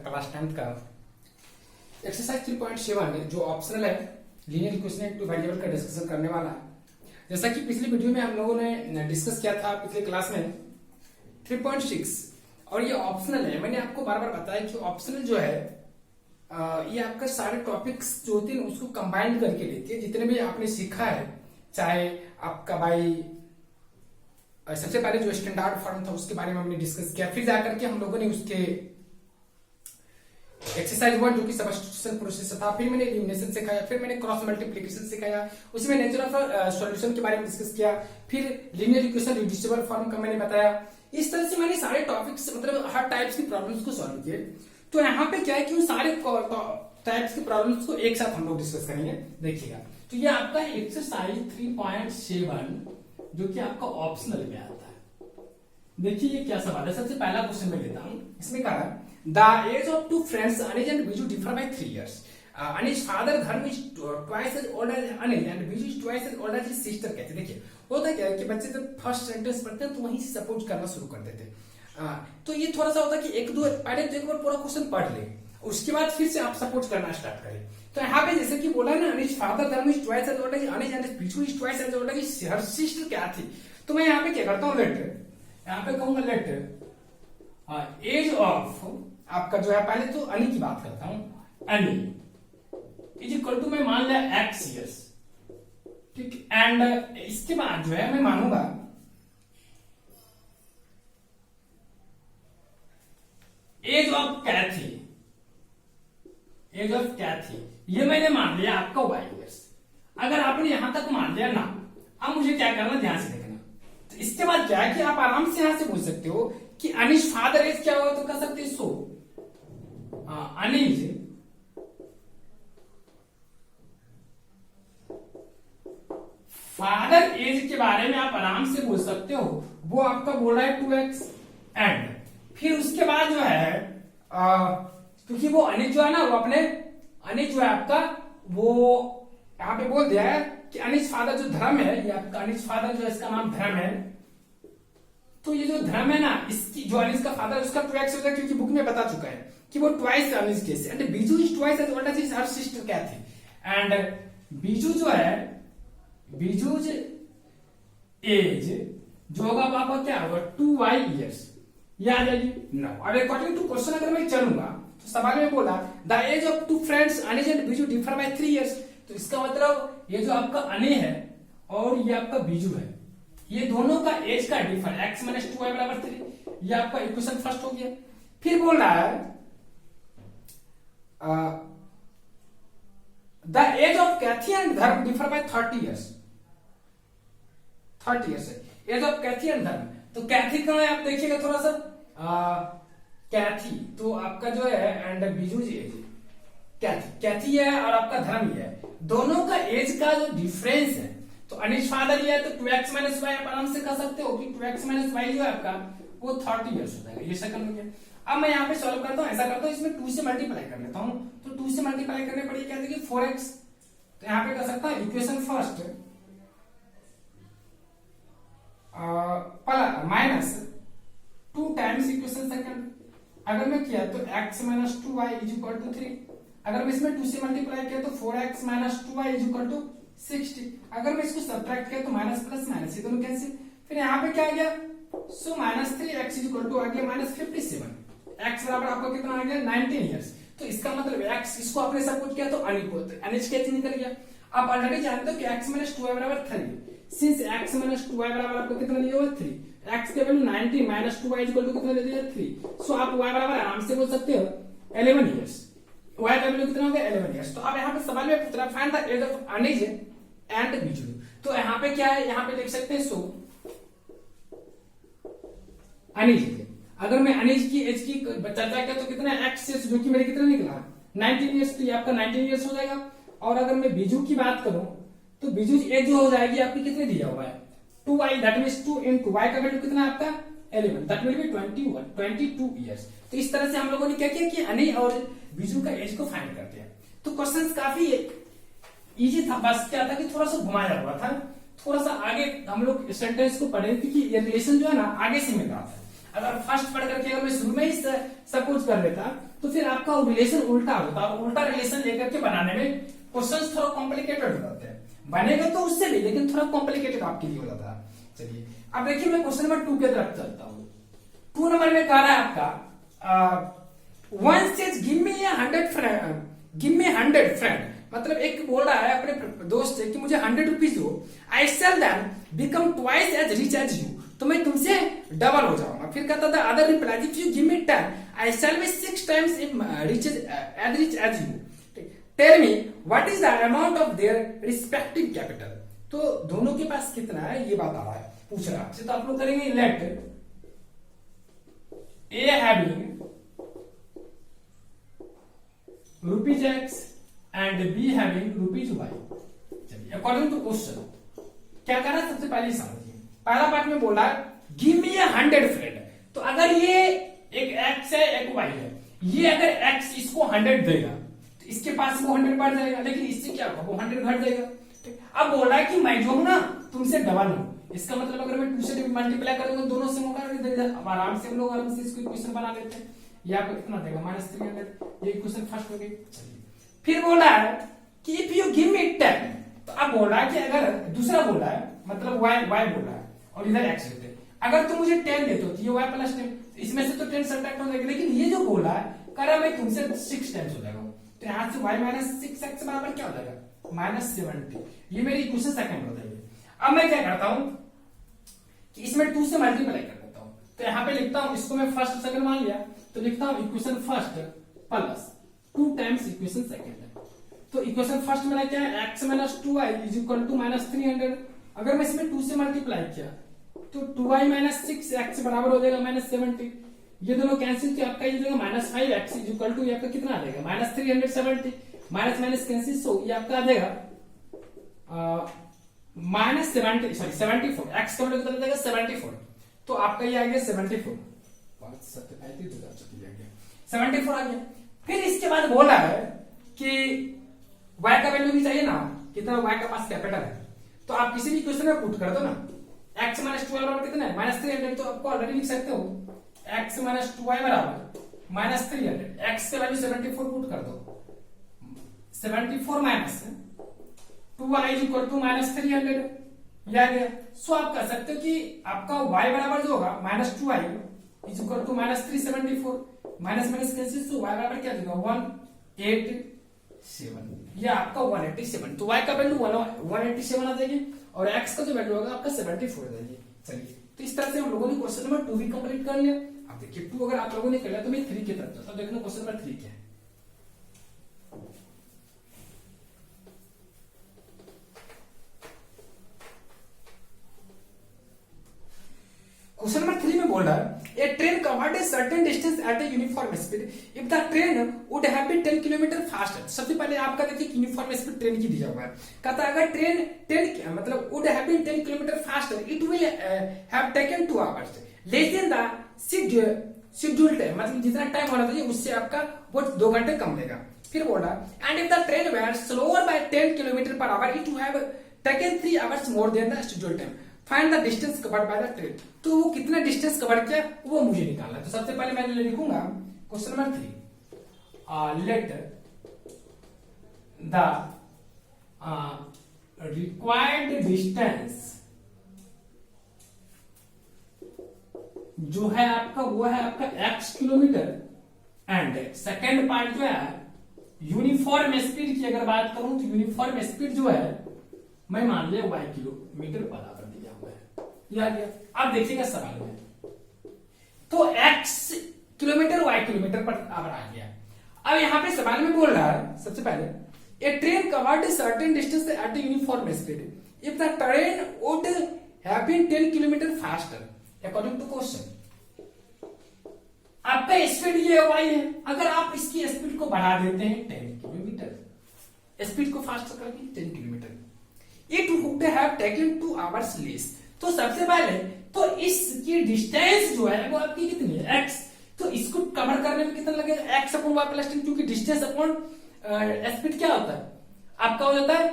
Class 10th का exercise 3.7 जो optional है लीनियर इक्वेशन टू वेरिएबल का डिस्कशन करने वाला है। जैसा कि पिछली वीडियो में हम लोगों ने डिस्कस किया था पिछले क्लास में 3.6 और ये ऑप्शनल है। मैंने आपको बार बार बताया कि ऑप्शनल जो है ये आपका सारे टॉपिक्स जो होते हैं उसको कंबाइंड करके लेती है। जितने भी आपने सीखा है, चाहे आपका भाई सबसे पहले जो स्टैंडर्ड फॉर्म था उसके बारे में हमने डिस्कस किया, फिर जाकर के हम लोगों ने उसके एक्सरसाइज 1 जो कि सब्स्टिट्यूशन प्रोसेस था, फिर मैंने एलिमिनेशन सिखाया, फिर मैंने क्रॉस मल्टीप्लिकेशन सिखाया, उसमें नेचर ऑफ सॉल्यूशन के बारे में डिस्कस किया, फिर लीनियर इक्वेशन रिड्यूसिबल फॉर्म का मैंने बताया। इस तरह से मैंने सारे टॉपिक्स मतलब हर टाइप्स की प्रॉब्लम्स को सॉल्व किए। तो यहाँ पे क्या है कि उन सारे टाइप्स की प्रॉब्लम्स को एक साथ हम लोग डिस्कस करेंगे। देखिएगा, तो ये आपका एक्सरसाइज 3.7 जो कि आपका ऑप्शनल में आता है। देखिए ये क्या सवाल है। सबसे पहला क्वेश्चन मैं लेता हूं। इसमें कहा है the age of two friends Anij and Biju differ by 3 years. Anij father Dharam is twice as old as Anij and Biju is twice as old as his sister. कहते हैं देखिए होता क्या है कि बच्चे जब फर्स्ट सेंटेंस पढ़ते हैं तो वहीं से सपोर्ट करना शुरू कर देते हैं। तो ये थोड़ा सा होता है कि एक दो पहले तो एक बार पूरा क्वेश्चन पढ़ ले, उसके बाद फिर से आप सपोर्ट करना स्टार्ट करें। तो यहाँ पे जैसे कि बोला ना Anij father Dharam is twice as old as Anij and Biju is twice as old as her sister क्या थी। तो मैं यहाँ पे क्या करता हूँ, लेट यहाँ पे कहूंगा लेट एज ऑफ आपका जो है, पहले तो अनी की बात करता हूं। अनी इज इक्वल टू मैं मान लिया एक्स ईयर्स, ठीक। एंड इसके बाद जो है मैं मानूंगा age of Kathy, age of Kathy ये मैंने मान लिया आपका वाई ईयर्स। अगर आपने यहां तक मान लिया ना, अब मुझे क्या करना ध्यान से देखना। तो इसके बाद क्या है कि आप आराम से यहां से पूछ सकते हो कि अनिश फादर एज क्या होगा, तो कह सकते हैं सो अनिज फादर एज के बारे में आप आराम से बोल सकते हो। वो आपका बोल रहा है 2x एंड फिर उसके बाद जो है क्योंकि वो अनिज जो है ना, वो अपने अनिज जो है आपका वो यहां पे बोल दिया है कि अनिज फादर जो धर्म है, ये आपका अनिज फादर जो है इसका नाम धर्म है। तो ये जो धर्म है ना, इसकी जो अनिज का फादर उसका 2x होता है, क्योंकि बुक में बता चुका है कि वो twice Anij case and Biju is twice as old as his her sister क्या थी। एंड बीजू जो है, बीजूज एज जो होगा पापा क्या होगा 2y years, ये आ जाएगी। नो, अब अकॉर्डिंग टू क्वेश्चन अगर मैं चलूंगा तो सवाल में बोला the age of two friends Anij and Biju differ by 3 years। तो इसका मतलब ये जो आपका अने है और ये आपका बीजू है, ये दोनों का एज का डिफर x माइनस 2y बराबर 3, ये आपका इक्वेशन फर्स्ट हो गया। फिर बोल रहा है the age of Cathy and Dharam differ by 30 years, 30 years है age of Cathy and Dharam. तो कैथी कहां है आप देखिएगा थोड़ा सा, कैथी तो आपका जो है एंड बीजू एज कैथी है और आपका धर्म ही है, दोनों का एज का जो डिफरेंस है। तो अनिश फादर ये है तो 2x माइनस वाई आप आराम से कह सकते हो कि 2x माइनस वाई जो है आपका वो 30 years हो जाएगा। ये सेकंड हो गया। अब मैं यहाँ पे सॉल्व करता हूँ, ऐसा करता हूँ इसमें 2 से मल्टीप्लाई कर लेता हूँ। तो 2 से मल्टीप्लाई करने पर ये क्या देखिए 4x। तो यहाँ पे कर सकता है equation first minus 2 times equation second. अगर मैं किया तो x minus 2y is equal to 3। अगर मैं इसमें 2 से मल्टीप्लाई किया तो 4x minus 2y is equal to 60। अगर मैं इसको सब्ट्रैक्ट किया तो माइनस प्लस माइनस ये दोनों कैंसिल। फिर यहाँ पे क्या आ गया, so minus 3x is equal to आ गया माइनस 57। x बराबर आपको कितना आ गया 19 years। तो इसका मतलब x इसको आपने सपोर्ट किया तो अनिज कैसे निकल गया। आप ऑलरेडी जानते हो कि x माइनस 2y बराबर 3। सिंस x माइनस 2y बराबर आपको कितना लिया हुआ 3, x के value 90 minus 2y is equal to कितना ले दिया 3। सो आप y बराबर आराम से बोल सकते हो 11 years। y का वैल्यू कितना हो गया 11 years। तो अब यहाँ पे सवाल में पूछ रहा है find the age of Anij and Biju. तो यहाँ पे क्या है, यहाँ पे लिख सकते हैं सो अनिज। अगर मैं अनिज की एज की चर्चा किया तो कितना एक्स जो कि मेरे कितना निकला 19 years, तो ये आपका 19 years हो जाएगा। और अगर मैं बीजू की बात करूं तो बीजू एज जो हो जाएगी आपकी कितने दिया हुआ है 2y, that means 2 into y का वैल्यू कितना आपका 11, दैट विल बी 22 years। तो इस तरह से हम लोगों ने क्या किया कि अनिज और बीजू का एज को फाइंड करते हैं। तो क्वेश्चन काफी इजी था, बस क्या था कि थोड़ा सा घुमाया हुआ था। थोड़ा सा आगे हम लोग सेंटेंस को पढ़े क्योंकि ये रिलेशन जो है ना आगे से मिल रहा था। अगर फर्स्ट पढ़ करके अगर मैं शुरू में ही सब कुछ कर लेता तो फिर आपका रिलेशन उल्टा होता, और उल्टा रिलेशन लेकर के बनाने में क्वेश्चन थोड़ा कॉम्प्लिकेटेड हो जाते हैं। बनेगा तो उससे भी, लेकिन थोड़ा कॉम्प्लिकेटेड आपके लिए हो जाता है। चलिए अब देखिए मैं क्वेश्चन नंबर 2 की तरफ चलता हूँ। 2 नंबर में कह रहा है आपका one says give me 100 friend, give me 100 friend, मतलब एक बोल रहा है अपने दोस्त से कि मुझे 100 रुपीज दो, I shall then become twice as rich as you, तो मैं तुमसे डबल हो जाऊंगा। फिर कहता था other reply if you give me 10 I shall be 6 times rich as you, tell me what is the amount of their respective capital. तो दोनों के पास कितना है ये बात आ रहा है, पूछ रहा है। तो आप लोग करेंगे let A having rupees x and B having rupees y. चलिए अकॉर्डिंग टू क्वेश्चन क्या करना है सबसे पहले समझिए। पहला पार्ट में बोला गिव मी 100 फ्रेंड, तो अगर ये एक एक्स है एक वाई है, ये अगर एक्स इसको 100 देगा तो इसके पास वो 100 बढ़ जाएगा, लेकिन इससे क्या होगा वो 100 घट जाएगा। अब बोल रहा है कि मैं जो हूं ना तुमसे डबल हूं, इसका मतलब अगर मैं 2 से मल्टीप्लाई करूंगा दोनों से मौका दे देगा। अब आराम से हम लोग आराम से इसको इक्वेशन बना लेते हैं। ये आपको कितना देगा -300, ये इक्वेशन फर्स्ट हो गई। चलिए फिर बोला है कि इफ यू गिव मी 10, तो अब बोल रहा है कि अगर दूसरा बोला है मतलब y बोल रहा है और इधर x लेते हैं, अगर तुम मुझे 10 देते हो तो ये y + 10, तो इसमें से तो 10 सब्ट्रैक्ट हो जाएगा, लेकिन ये जो बोला है कह रहा मैं तुमसे 6 टाइम्स हो जाएगा, तो यहां से y - 6x बराबर क्या हो जाएगा -70। ये मेरी इक्वेशन सेकंड हो जाएगी। अब मैं क्या करता हूं कि इसमें 2 से मल्टीप्लाई कर देता हूं, तो यहां पे लिखता हूं, इसको मैं फर्स्ट सेकंड मान लिया तो लिखता हूं equation first plus 2 times equation second. तो इक्वेशन फर्स्ट में क्या है x - 2y = -300। अगर मैं इसमें 2 से मल्टीप्लाई किया तो 2y - 6x बराबर हो जाएगा -70। ये दोनों कैंसिल किया, आपका ये जो -5x = ये आपका कितना आ जाएगा -370, माइनस माइनस कैंसिल, सो ये आपका आ जाएगा -74, x का मतलब कितना जाएगा 74, तो आपका ये आ गया 74, 74 आ गया। फिर इसके बाद बोला है कि y का वैल्यू भी चाहिए ना, कितना y का पास कैपिटल है, तो आप किसी भी क्वेश्चन में पुट कर दो ना। x - 2y बराबर कितना है -300, तो आपको ऑलरेडी लिख सकते हो x - 2y बराबर -300, x का वैल्यू 74 पुट कर दो, 74 माइनस 2y = -300 ये आ गया। सो आप कह सकते हो कि आपका y बराबर जो होगा -2y = -374, माइनस माइनस कैंसिल, सो y बराबर क्या देगा 187, ये आपका 187, तो y का वैल्यू 187 आ जाएगी और x का जो वैल्यू होगा आपका 74 आ जाएगी। चलिए तो इस तरह से हम लोगों ने क्वेश्चन नंबर 2 भी कंप्लीट कर लिया। अब देखिए 2 अगर आप लोगों ने कर लिया तो मैं 3 की तरफ चलता हूं। देखना क्वेश्चन नंबर 3 क्या है। क्वेश्चन नंबर 3 में बोल रहा है a train covered a certain distance at a uniform speed if the train would have been 10 kilometre faster. सबसे पहले आपका देखिए यूनिफॉर्म स्पीड ट्रेन की दी जाएगा है, कहता है अगर ट्रेन 10 मतलब would have been 10 kilometre faster it will have taken 2 hours less than the scheduled time, मतलब जितना टाइम होना चाहिए उससे आपका वो 2 घंटे कम लेगा। फिर बोला and if the train were slower by 10 kilometre per hour it would have taken 3 hours more than the scheduled time, find the distance covered by the train. तो वो कितना डिस्टेंस कवर किया वो मुझे निकालना है। तो सबसे पहले मैं लिखूंगा question number 3 let the required distance जो है आपका वो है आपका x kilometre and second part जो है यूनिफॉर्म स्पीड की अगर बात करूं तो यूनिफॉर्म स्पीड जो है मैं मान लिया y किलोमीटर पर आवर दिया हुआ है, ये आ गया। अब देखिएगा सवाल में तो x kilometre y kilometre per hour आ गया। अब यहां पे सवाल में बोल रहा है सबसे पहले a train covered certain distance at uniform speed if the train would have been 10 kilometre faster according to question. आपका स्पीड ये y है, अगर आप इसकी स्पीड को बढ़ा देते हैं 10 किलोमीटर, स्पीड को फास्ट करके 10 kilometre, it would have taken 2 hours less. तो सबसे पहले तो इसकी डिस्टेंस जो है वो आपकी कितनी है x, तो इसको कवर करने में कितना लगेगा x अपॉन y प्लस 10, क्योंकि डिस्टेंस अपॉन स्पीड क्या होता है आपका हो जाता है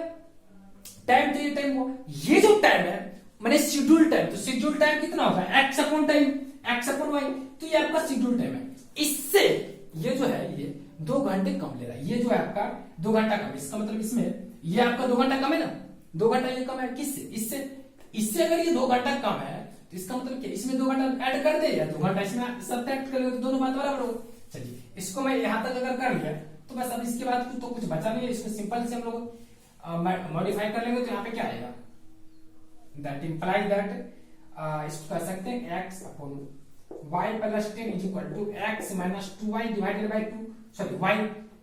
टाइम। तो ये टाइम, ये जो टाइम है मैंने शेड्यूल टाइम, तो शेड्यूल टाइम कितना होगा x upon time, x upon y, तो ये आपका शेड्यूल टाइम है। इससे ये जो है ये 2 घंटे कम ले रहा है, ये जो है आपका 2 घंटा कम, इसका मतलब इसमें ये आपका 2 घंटा कम है ना, 2 घंटा ये कम है किससे, इससे अगर ये 2 घंटा कम है तो इसका मतलब क्या, इसमें 2 घंटा ऐड कर दे या 2 घंटा इसमें सब्ट्रैक्ट कर ले, तो दोनों बात बराबर हो। चलिए इसको मैं यहां तक अगर कर लिया तो बस अब इसके बाद तो कुछ बचा नहीं है, इसको सिंपल से हम लोग मॉडिफाई कर लेंगे, तो यहाँ पे क्या आएगा, दैट इंप्लाई दैट इसको कह सकते हैं x upon y plus 10 is equal to x minus 2y divided by 2, sorry y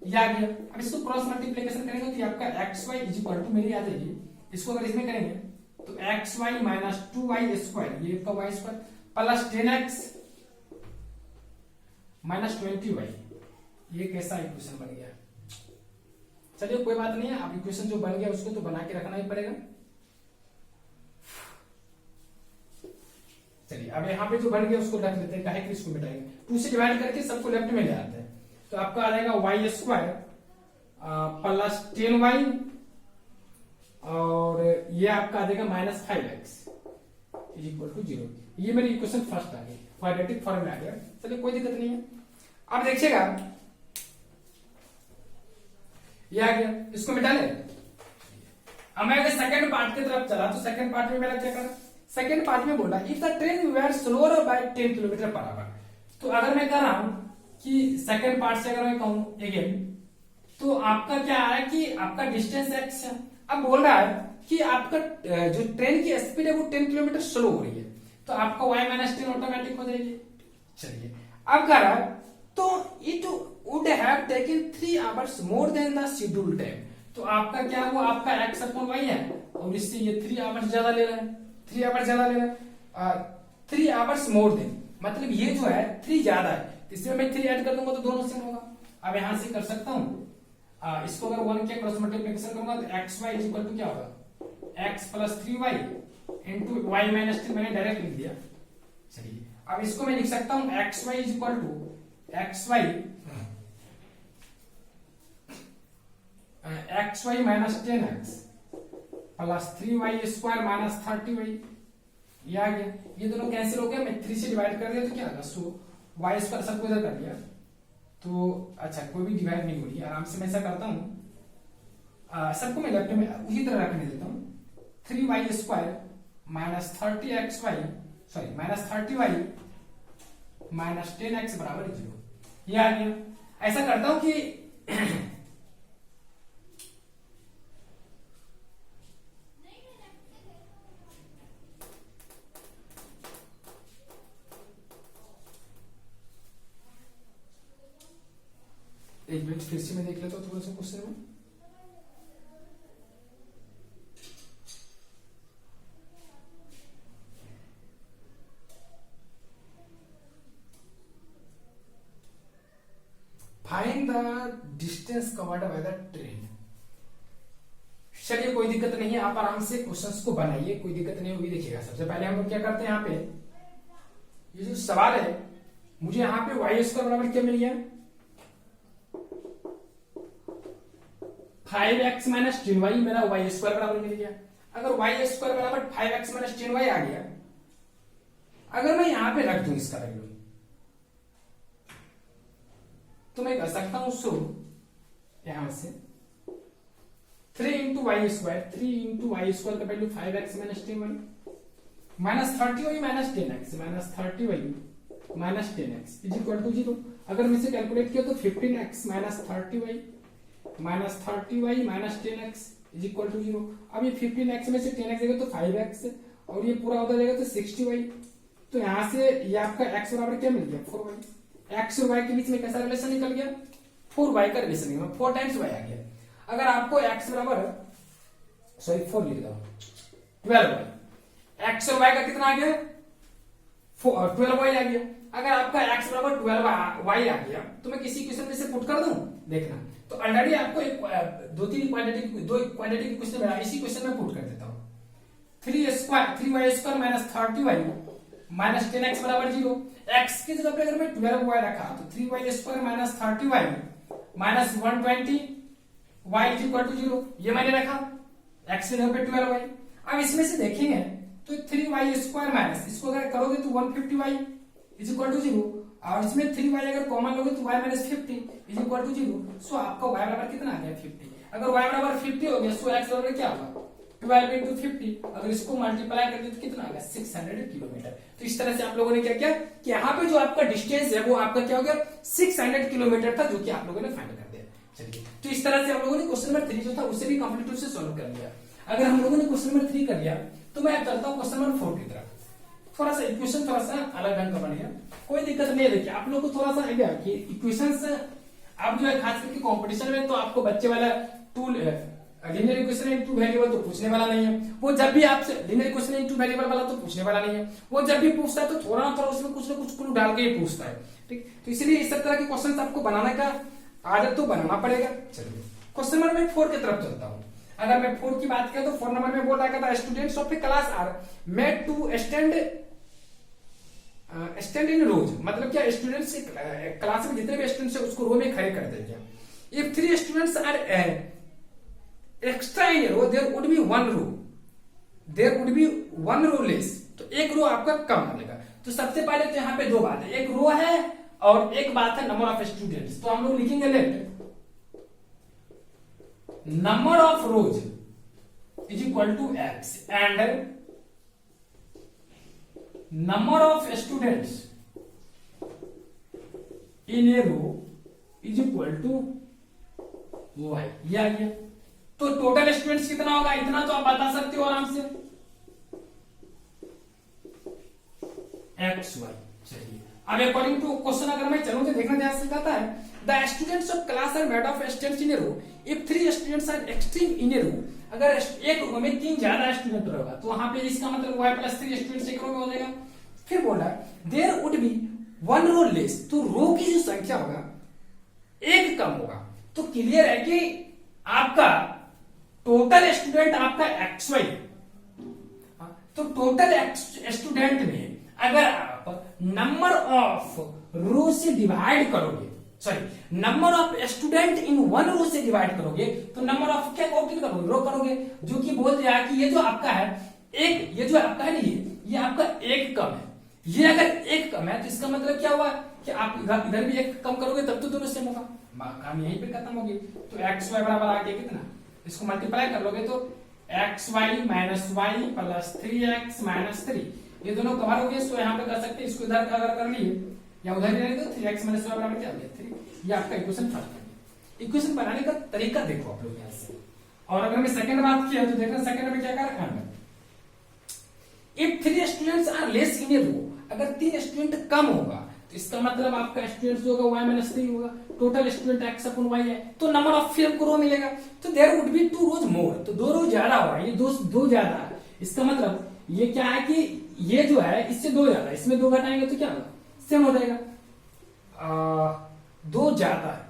ये आ गया। अब इसको क्रॉस मल्टीप्लिकेशन करेंगे तो ये आपका xy इज इक्वल टू मेरी आ जाएगी, इसको अगर इसमें करेंगे तो xy माइनस 2y स्क्वायर, ये आपका y square plus 10x minus 20y, ये कैसा इक्वेशन बन गया। चलिए कोई बात नहीं है, अब इक्वेशन जो बन गया उसको तो बना के रखना ही पड़ेगा। चलिए अब यहाँ पे जो बन गया उसको रख लेते हैं, काहे कि इसको मिटाएंगे, 2 से डिवाइड करके सबको लेफ्ट में ले आते हैं, तो आपका आ जाएगा वाई स्क्वायर प्लस 10y और ये आपका आ जाएगा minus 5x is equal to 0। ये मेरी इक्वेशन फर्स्ट आ गई, क्वाड्रेटिक फॉर्म में आ गया। चलिए कोई दिक्कत नहीं है। अब देखिएगा ये आ गया, इसको मिटा ले। अब मैं अगर सेकंड पार्ट की तरफ चला तो सेकंड पार्ट में मेरा क्या करा, सेकंड पार्ट में बोला if the train were slower by 10 kilometre per hour. तो अगर मैं कह रहा हूं कि सेकंड पार्ट से अगर मैं कहूं अगेन, तो आपका क्या आ रहा है कि आपका डिस्टेंस x है। अब बोल रहा है कि आपका जो ट्रेन की स्पीड है वो 10 किलोमीटर स्लो हो रही है, तो आपका y माइनस 10 ऑटोमेटिक हो जाएगी। चलिए अब कह रहा है तो it would have taken 3 hours more than the schedule time. तो आपका क्या हुआ, आपका x अपॉन y है और इससे ये 3 आवर्स ज्यादा ले रहा है, 3 आवर्स ज्यादा ले रहा है, 3 आवर्स मोर देन, मतलब ये जो है 3 ज्यादा है, इसमें मैं 3 ऐड कर दूंगा तो दोनों सेम होगा। अब यहां से कर सकता हूं, इसको अगर 1 के क्रॉस मल्टीप्लिकेशन करूंगा तो xy इज इक्वल टू क्या होगा, x plus 3y into y minus 3, मैंने डायरेक्ट लिख दिया। चलिए अब इसको मैं लिख सकता हूं xy is equal to xy minus 10x plus 3y square minus 30y, ये आ गया। ये दोनों कैंसिल हो गया, मैं 3 से डिवाइड कर दिया तो क्या होगा, सो y स्क्वायर सबको इधर कर दिया तो अच्छा कोई भी डिवाइड नहीं हो रही, आराम से मैं ऐसा करता हूं, सबको मैं लेफ्ट में उसी तरह रखने देता हूं, 3y square minus 30xy sorry minus 30y minus 10x बराबर 0, ये आ गया। ऐसा करता हूं कि एक मिनट फिर से मैं देख लेता हूं थोड़ा सा क्वेश्चन में। Find the distance covered by the train. चलिए कोई दिक्कत नहीं है, आप आराम से क्वेश्चंस को बनाइए, कोई दिक्कत नहीं होगी। देखिएगा सबसे पहले हम लोग क्या करते हैं, यहाँ पे ये जो सवाल है, मुझे यहाँ पे वाई स्क्वायर बराबर क्या मिल गया, 5x माइनस 10y मेरा y स्क्वायर बराबर मिल गया। अगर y स्क्वायर बराबर 5x माइनस 10y आ गया, अगर मैं यहां पे रख दूं इसका वैल्यू, तो मैं कर सकता हूं सो यहां से 3 into y square, 3 into y square का value 5x minus 10y minus 30y minus 10x minus 30y minus 10x is equal to 0। अगर मैं इसे कैलकुलेट किया तो 15x minus 30y minus 30y minus 10x is equal to 0। अब ये 15x में से 10x देगा तो 5x और ये पूरा होता जाएगा तो 60y। तो यहां से ये आपका x बराबर क्या मिल गया, 4y। x और y के बीच में कैसा रिलेशन निकल गया, 4y का रिलेशन निकल, 4 टाइम्स y आ गया। अगर आपको x बराबर सॉरी 4 लिख दो 12y, x और y का कितना आ गया, 12y आ गया। अगर आपका x बराबर 12y आ गया तो मैं किसी क्वेश्चन में से पुट कर दूं, देखना तो ऑलरेडी आपको एक 2-3 क्वाड्रेटिक क्वेश्चन मिला, इसी क्वेश्चन में पुट कर देता हूं। 3y square minus 30y minus 10x बराबर 0। x की जगह पे अगर मैं 12y रखा तो 3y square minus 30y minus 120y is equal to 0, ये मैंने रखा x की जगह पे 12y। अब इसमें से देखेंगे तो 3y स्क्वायर माइनस इसको अगर करोगे तो 150y इज इक्वल टू 0 और इसमें 3y अगर कॉमन लोगे तो y minus 50 is equal to 0। So आपका y बराबर कितना आ गया 50। अगर y बराबर 50 हो गया सो x बराबर क्या होगा 12 into 50। अगर इसको मल्टीप्लाई कर दे तो कितना आ गया 600 किलोमीटर। तो इस तरह से आप लोगों ने क्या किया कि यहाँ पे जो आपका डिस्टेंस है वो आपका क्या हो गया 600 किलोमीटर था, जो कि आप लोगों ने फाइंड कर दिया। चलिए, तो इस तरह से आप लोगों ने क्वेश्चन नंबर 3 जो था उसे भी कंप्लीट रूप से सॉल्व कर लिया। अगर हम लोगों ने क्वेश्चन नंबर 3 कर लिया तो मैं चलता हूँ क्वेश्चन नंबर 4 की तरफ। थोड़ा सा इक्वेशन थोड़ा सा अलग ढंग का बनेगा, कोई दिक्कत नहीं है। देखिए आप लोग को थोड़ा सा आइडिया कि इक्वेशंस आप जो है खास करके कंपटीशन में तो आपको बच्चे वाला tool linear equation in two variable तो पूछने वाला नहीं है। वो जब भी आपसे linear equation in two variable वाला तो पूछने वाला नहीं है। वो जब भी पूछता है तो थोड़ा ना थोड़ा उसमें कुछ ना कुछ क्लू डाल के ही पूछता है। ठीक, तो इसलिए इस तरह के क्वेश्चन आपको बनाने का आदत तो बनाना पड़ेगा। चलिए क्वेश्चन नंबर मैं 4 की तरफ चलता हूँ। अगर मैं 4 की बात करें तो 4 नंबर में बोल रहा था students of a class are made to stand in rows. मतलब क्या स्टूडेंट्स क्लास में जितने भी स्टूडेंट्स है उसको रो में खड़े कर देंगे। If 3 students are extra in row there would be one row less. तो एक रो आपका कम मिलेगा। तो सबसे पहले तो यहाँ पे दो बात है, एक रो है और एक बात है नंबर ऑफ स्टूडेंट्स। तो हम लोग लिखेंगे let number of rows is equal to x and number of students in a row is equal to y. ये आ गया। तो टोटल स्टूडेंट्स कितना होगा इतना तो आप बता सकते हो आराम से एक्स वाई। चलिए अब अकॉर्डिंग टू क्वेश्चन अगर मैं चलूं तो देखना ध्यान से जाता है the students of class are made of students in a row if 3 students are extreme in a row. अगर एक रो में 3 ज्यादा स्टूडेंट रहेगा तो वहां पे इसका मतलब y प्लस 3 स्टूडेंट्स एक रो में हो जाएगा। फिर बोल रहा है there would be one row less. तो रो की जो संख्या होगा एक कम होगा। तो क्लियर है कि आपका टोटल स्टूडेंट आपका एक्स वाई। तो टोटल स्टूडेंट में अगर आप नंबर ऑफ रो से डिवाइड करोगे, sorry number of student in one row से डिवाइड करोगे तो नंबर ऑफ क्या करोगे रो करोगे, जो कि बोल दिया कि ये जो आपका है एक, ये जो आपका है ना ये आपका एक कम है। ये अगर एक कम है तो इसका मतलब क्या हुआ कि आप इधर भी एक कम करोगे तब तो दोनों सेम होगा। काम यहीं पे खत्म होगी। तो एक्स वाई बराबर आ गया कितना, इसको मल्टीप्लाई कर लोगे तो x y minus y plus 3x minus 3 ये दोनों कवर हो गए। सो यहाँ पे कर सकते हैं इसको इधर अगर कर लिए या उधर ही रहने दो 3x माइनस वाई बराबर क्या हो गया 3। ये आपका इक्वेशन फर्स्ट है। इक्वेशन बनाने का तरीका देखो आप लोग यहाँ से। और अगर मैं सेकंड बात किया तो देखना सेकंड में क्या कर रखा है, if 3 students are less in a row. अगर 3 स्टूडेंट कम होगा तो इसका मतलब आपका स्टूडेंट्स जो होगा y माइनस 3 होगा। टोटल स्टूडेंट x अपन y है तो नंबर ऑफ फिर को रो मिलेगा। तो देयर वुड बी 2 रोज मोर। तो 2 रो ज्यादा होगा, ये दो ज्यादा है। इसका मतलब ये क्या है कि ये जो है इससे 2 ज्यादा, इसमें 2 घटाएंगे तो क्या होगा सेम हो जाएगा। 2 ज्यादा है,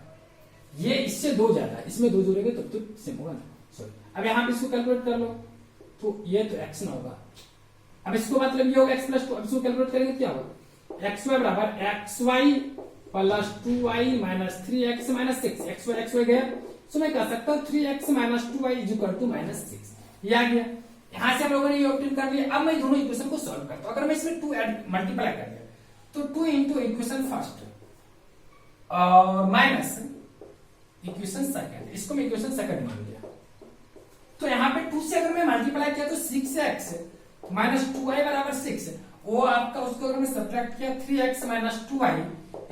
ये इससे 2 ज्यादा है, इसमें 2 जोड़ेंगे तब तो सेम होगा ना। सॉरी अब यहाँ पे इसको कैलकुलेट कर लो तो ये तो x ना होगा। अब इसको मतलब ये होगा x प्लस 2। अब इसको कैलकुलेट करेंगे क्या होगा एक्स वाई बराबर x y plus 2y minus 3x minus 6। X y गया तो मैं कह सकता हूँ 3x minus 2y is equal to minus 6। ये आ गया। यहां से हम लोगों ने ये ऑब्टेन कर लिया। अब मैं दोनों इक्वेशन को सॉल्व करता हूं। अगर मैं इसमें 2 मल्टीप्लाई कर दिया तो 2 इंटू इक्वेशन फर्स्ट और माइनस इक्वेशन सेकंड, इसको मैं इक्वेशन सेकंड मान लिया। तो यहाँ पे 2 से अगर मैं मल्टीप्लाई किया तो 6x माइनस 2y बराबर 6। वो आपका उसको अगर मैं सब्ट्रैक्ट किया 3x minus 2y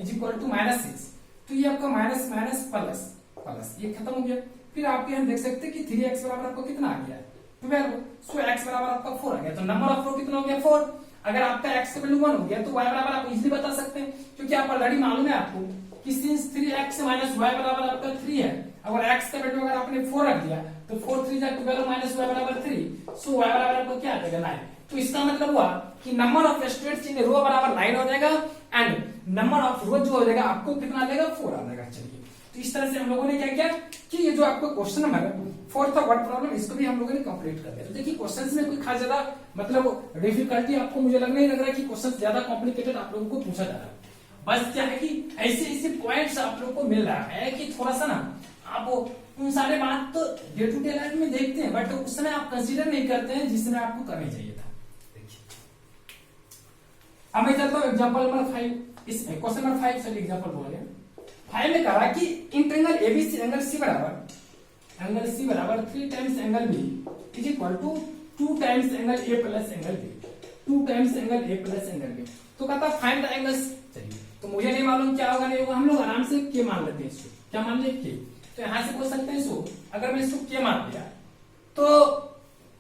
is equal to minus 6। तो ये आपका माइनस माइनस प्लस प्लस ये खत्म हो गया। फिर आप यहाँ देख सकते हैं कि 3x बराबर आपको कितना आ गया 12। सो x बराबर आपका 4 आ गया। तो नंबर ऑफ रो कितना हो गया 4। अगर आपका x का वैल्यू 1 हो गया तो y बराबर आप इजीली बता सकते हैं, क्योंकि आप ऑलरेडी मालूम है आपको कि सिंस 3x माइनस y बराबर आपका 3 है। अगर x का वैल्यू अगर आपने 4 रख दिया तो 4 3 जा 12 माइनस y बराबर 3। सो y बराबर आपको क्या आ जाएगा 9। तो इसका मतलब हुआ कि नंबर ऑफ स्टूडेंट्स इन रो बराबर 9 हो जाएगा एंड नंबर ऑफ रो जो हो जाएगा आपको कितना आ जाएगा 4 आ जाएगा। चलिए तो इस तरह से हम लोगों ने क्या किया कि ये जो आपको क्वेश्चन नंबर है 4th वर्ड प्रॉब्लम इसको भी हम लोगों ने कंप्लीट कर दिया। तो देखिए क्वेश्चंस में कोई खास ज्यादा मतलब डिफिकल्टी आपको मुझे लग नहीं लग रहा है कि क्वेश्चन ज्यादा कॉम्प्लिकेटेड आप लोगों को पूछा जा रहा है। बस क्या है कि ऐसे ऐसे पॉइंट्स आप लोगों को मिल रहा है कि थोड़ा सा ना आप उन सारे बात तो डे टू डे लाइफ में देखते हैं बट उस समय आप कंसीडर नहीं करते हैं जिस समय आपको करनी चाहिए था। अब मैं चलता हूँ एग्जाम्पल नंबर 5। इसमें क्वेश्चन नंबर 5 सॉरी एग्जाम्पल बोल गया 5 में कहा कि in triangle ABC angle C बराबर 3 times angle B is equal to 2 times angle A plus angle B, 2 times angle A plus angle B. तो कहता फाइंड द एंगल्स। चलिए तो मुझे नहीं मालूम क्या होगा नहीं होगा, हम लोग आराम से के मान लेते हैं इसको। क्या मान ले के, तो यहां से बोल सकते हैं इसको, अगर मैं इसको के मान लिया तो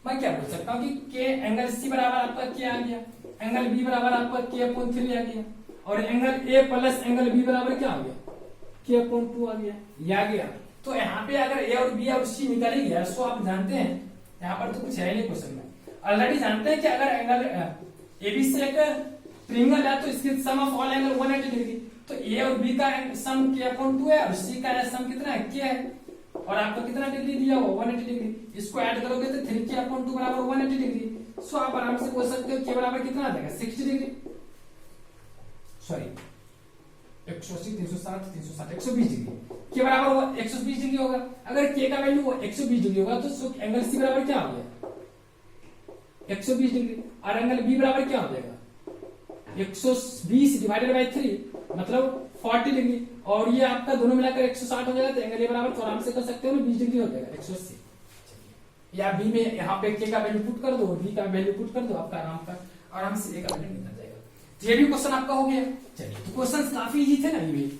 मैं क्या बोल सकता हूँ कि के एंगल सी बराबर आपका के आ गया, एंगल बी बराबर आपका के अपॉन 3 आ गया, और एंगल ए प्लस एंगल बी बराबर क्या आ गया के अपॉन 2 आ गया, ये आ गया। तो यहाँ पे अगर ए और बी और सी निकल ही गया सो आप जानते हैं यहाँ पर तो कुछ है नहीं क्वेश्चन में, ऑलरेडी जानते हैं कि अगर एंगल ए बी से एक ट्रायंगल है तो इसकी सम ऑफ ऑल एंगल 180 डिग्री। तो ए और बी का सम के अपॉन 2 है और सी का सम कितना है के है, और आपको कितना डिग्री दिया हुआ 180 डिग्री, इसको ऐड करोगे तो 3 के अपॉन 2 बराबर 180 डिग्री। सो आप आराम से बोल सकते हो के बराबर कितना आ जाएगा 60 डिग्री, सॉरी 180 360 360 120 डिग्री, के बराबर 120 डिग्री होगा। अगर के का वैल्यू 120 डिग्री होगा तो एंगल सी बराबर क्या हो गया 120 डिग्री, और एंगल बी बराबर क्या हो जाएगा 120 डिवाइडेड बाई 3 मतलब 40 डिग्री, और ये आपका दोनों मिलाकर 160 हो जाएगा। तो एंगल ए बराबर तो आराम से कर सकते हो ना 20 डिग्री हो जाएगा 180। या बी में यहाँ पे के का वैल्यू पुट कर दो, बी का वैल्यू पुट कर दो, आपका आराम से ए का वैल्यू निकल जाएगा। तो ये भी क्वेश्चन आपका हो गया। चलिए तो क्वेश्चन काफी इजी थे ना ये,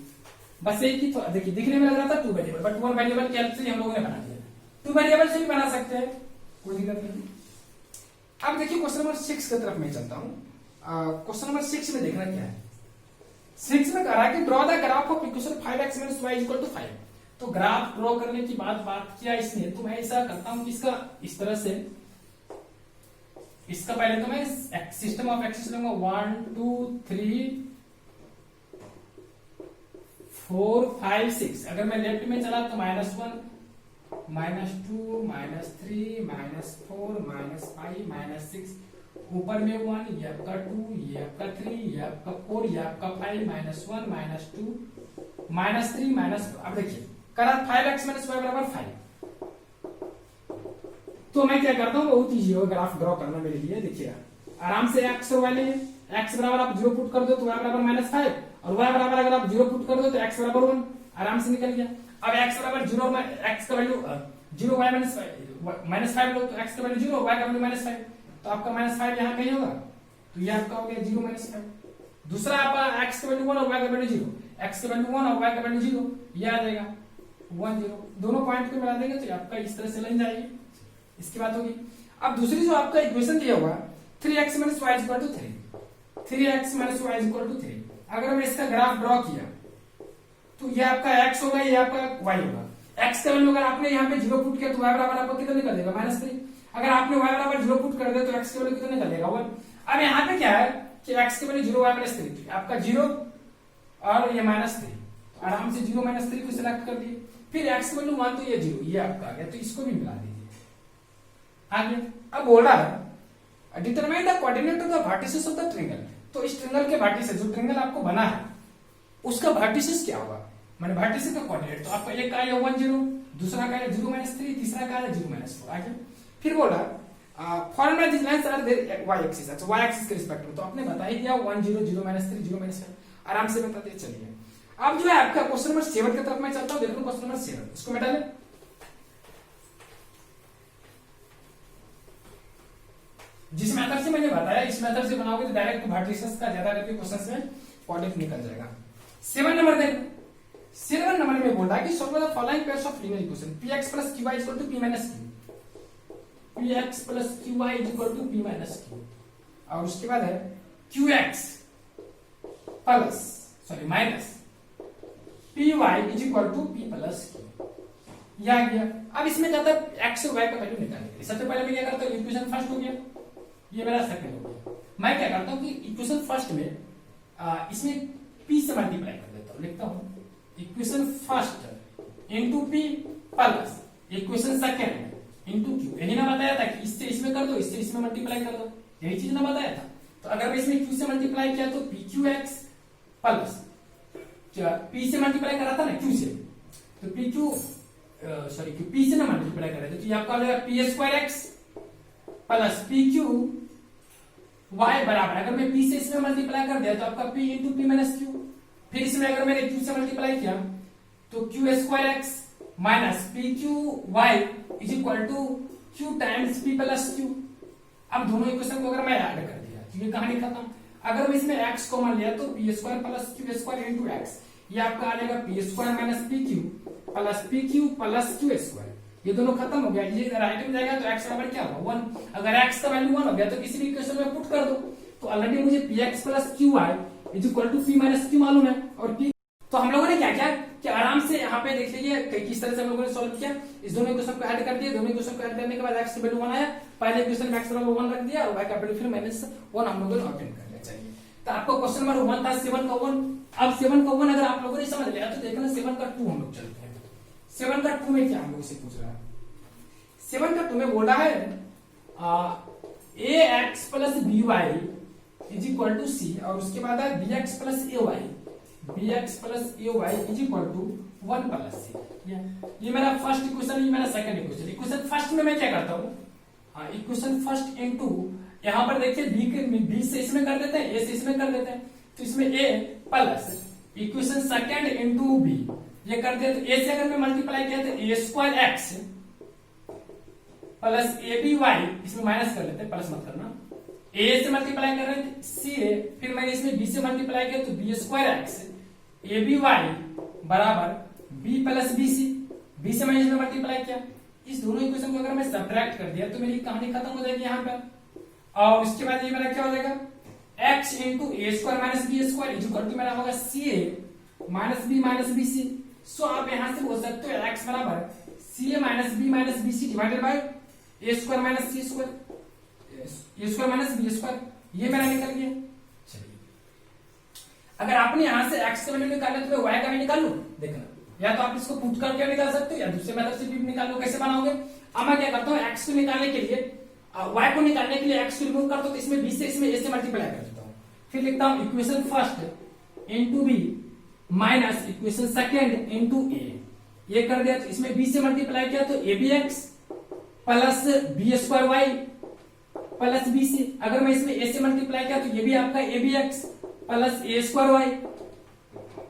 बस एक ही तो देखिए दिखने में लग रहा था 2 वेरिएबल, बट 1 वेरिएबल की हेल्प से हम लोगों ने बना दिया। 2 वेरिएबल से भी बना सकते हैं, कोई दिक्कत नहीं। अब देखिए क्वेश्चन नंबर 6 की तरफ मैं चलता हूँ। क्वेश्चन नंबर 6 में देखना क्या है। 6 में कह रहा है कि draw the graph of equation 5x - y = 5। तो ग्राफ ड्रॉ करने की बात किया इसने, तो मैं ऐसा करता हूं कि इसका इस तरह से, इसका पहले तो मैं सिस्टम ऑफ एक्सिस लूंगा 1 2 3 4 5 6। अगर मैं लेफ्ट में चला तो -1 -2 -3 -4 -5 -6, ऊपर में 1, ये आपका 2, ये आपका 3, ये आपका 4, ये आपका 5 -1 -2 -3 -4। अब देखिए करा 5x - y बराबर 5। तो मैं क्या करता हूँ, बहुत ईजी हो ग्राफ ड्रॉ करना मेरे लिए। देखिए आराम से x और y ले, x बराबर आप 0 पुट कर दो तो y बराबर -5, और y बराबर अगर आप 0 पुट कर दो तो x बराबर 1, आराम से निकल गया। अब x बराबर 0 में x का वैल्यू 0 y -5 लो तो x का वैल्यू 0, y का वैल्यू -5, तो आपका -5 यहाँ कहीं होगा, तो ये आपका हो गया 0 -5। दूसरा आपका x का वैल्यू 1 और y का वैल्यू 0, x का वैल्यू 1 और y का वैल्यू 0, ये आ जाएगा 1 0। दोनों पॉइंट को मिला देंगे तो आपका इस तरह से लाइन जाएगी, इसकी बात होगी। अब दूसरी जो आपका इक्वेशन दिया हुआ 3x - y = 3, 3x - y = 3। अगर मैं इसका ग्राफ ड्रॉ किया तो ये आपका x होगा, ये आपका y होगा। x का वैल्यू अगर आपने यहाँ पे 0 पुट किया तो y बराबर आपको कितना निकल देगा -3। अगर आपने y बराबर 0 पुट कर दिया तो x का वैल्यू कितना निकलेगा 1। अब यहाँ पे क्या है कि x का वैल्यू 0 y -3, आपका 0 और ये -3, आराम से 0 -3 को सिलेक्ट कर दिए। फिर x का वैल्यू 1 तो ये 0, ये आपका आ गया, तो इसको भी मिला दीजिए आगे। अब बोल रहा है determine the coordinate of the vertices of the triangle. तो इस ट्रायंगल के वर्टिसेस, जो ट्रायंगल आपको बना है उसका वर्टिसेस क्या होगा, माने वर्टिसेस का कोऑर्डिनेट। तो आपका एक का है 1 0, दूसरा का है 0 -3, तीसरा का है 0 -4 आगे। फिर बोला formula this lines are there y axis, अच्छा y एक्सिस के रिस्पेक्ट में तो आपने बता ही दिया 1 0 0 -3 0 -5, आराम से बताते चलिए। अब जो है आपका क्वेश्चन नंबर 7 की तरफ मैं चलता हूं। देखो क्वेश्चन नंबर 7, इसको मिटा ले। जिस मेथड से मैंने बताया इस मेथड से बनाओगे तो डायरेक्ट वर्टिसेस का ज्यादा करके क्वेश्चन में कोऑर्डिनेट निकल जाएगा। 7 नंबर देखो, 7 नंबर में बोल रहा है कि solve the following pairs of linear equation px + qy = p - q, px + qy = p - q, और उसके बाद है qx plus sorry minus py = p + q, ये आ गया। अब इसमें कहता है x और y का वैल्यू निकालने। सबसे पहले मैं क्या करता हूँ, इक्वेशन फर्स्ट हो गया, ये मेरा सेकंड हो गया। मैं क्या करता हूँ कि इक्वेशन फर्स्ट में इसमें p से मल्टीप्लाई कर देता हूँ, लिखता हूँ equation first into p plus equation second into q। यही ना बताया था कि इससे इसमें कर दो, इससे इसमें मल्टीप्लाई कर दो, यही चीज ना बताया था। तो अगर मैं इसमें q से मल्टीप्लाई किया तो pqx प्लस p से मल्टीप्लाई करा था ना q से, तो pq सॉरी p से ना मल्टीप्लाई कर रहे थे तो ये आपका हो जाएगा p² x plus pq y बराबर, अगर मैं p से इसमें मल्टीप्लाई कर दिया तो आपका p into p minus q, फिर इसमें अगर मैंने q से मल्टीप्लाई किया तो q square x minus p q y is equal to q times p plus q. अब दोनों इक्वेशन को अगर मैं ऐड कर दिया तो ये कहानी खत्म। अगर मैं इसमें x कॉमन लिया तो P square plus Q square into x, ये आपका आ जाएगा P square minus p Q plus Q square. ये दोनों खत्म हो गया, ये राइट में जाएगा तो x बराबर क्या होगा 1। अगर x का वैल्यू 1 हो गया तो किसी भी इक्वेशन में पुट कर दो। तो ऑलरेडी मुझे px plus q y is equal to p minus q मालूम है और p। तो हम लोगों ने क्या किया कि आराम से यहाँ पे देख लीजिए किस तरह से हम लोगों ने सॉल्व किया। इस दोनों इक्वेशन को ऐड कर दिया, दोनों इक्वेशन को ऐड करने के बाद x की वैल्यू 1 आया, पहले इक्वेशन में x बराबर 1 रख दिया और y का वैल्यू फिर -1 हम लोगों ने ऑब्टेन कर लिया। चाहिए तो आपको क्वेश्चन नंबर 1 था 7 का 1। अब 7 का 1 अगर आप लोगों ने समझ लिया तो देखना 7 का 2 हम लोग चलते हैं। 7 का 2 में क्या हम लोग से पूछ रहा है, 7 का 2 में बोल रहा है ax plus b y is equal to c और उसके बाद है bx plus a y is equal to 1 plus c. ये मेरा फर्स्ट इक्वेशन, ये मेरा सेकंड इक्वेशन। इक्वेशन फर्स्ट में मैं क्या करता हूँ, इक्वेशन फर्स्ट इनटू यहाँ पर देखिए बी से इसमें कर देते हैं, ए से इसमें कर देते हैं, तो इसमें a plus equation second into b ये कर दिया। तो ए से अगर मैं मल्टीप्लाई किया तो a square x plus a b y, इसमें माइनस कर लेते हैं, प्लस मत करना। ए से मल्टीप्लाई कर रहे हैं सी ए, फिर मैंने इसमें बी से मल्टीप्लाई किया तो b square x a b y बराबर b plus b c, b से मैंने इसमें मल्टीप्लाई किया। इस दोनों इक्वेशन को अगर मैं सब्ट्रैक्ट कर दिया तो मेरी कहानी खत्म हो जाएगी यहाँ पर। और उसके बाद ये मेरा क्या हो जाएगा x into A square minus B square is equal to मेरा होगा सी ए माइनस बी सी। सो आप यहां से बोल सकते हो x बराबर c a minus b c divided by a square minus c square, a square minus B square, ये मेरा निकल गया। चलिए अगर आपने यहां से x का वैल्यू निकालना तो मैं y का भी निकाल लूं, देखना या तो आप इसको पुट करके निकाल सकते हो या दूसरे मेथड से भी निकाल लो। कैसे बनाओगे, अब मैं क्या करता हूँ x को निकालने के लिए y को निकालने के लिए x को रिमूव कर दो, तो इसमें b से इसमें a से मल्टीप्लाई कर देता हूँ, फिर लिखता हूँ equation first into b minus equation second into a. ये कर दिया तो इसमें b से मल्टीप्लाई किया तो a b x plus b square y plus b c. अगर मैं इसमें a से मल्टीप्लाई किया तो ये भी आपका a b x plus a square y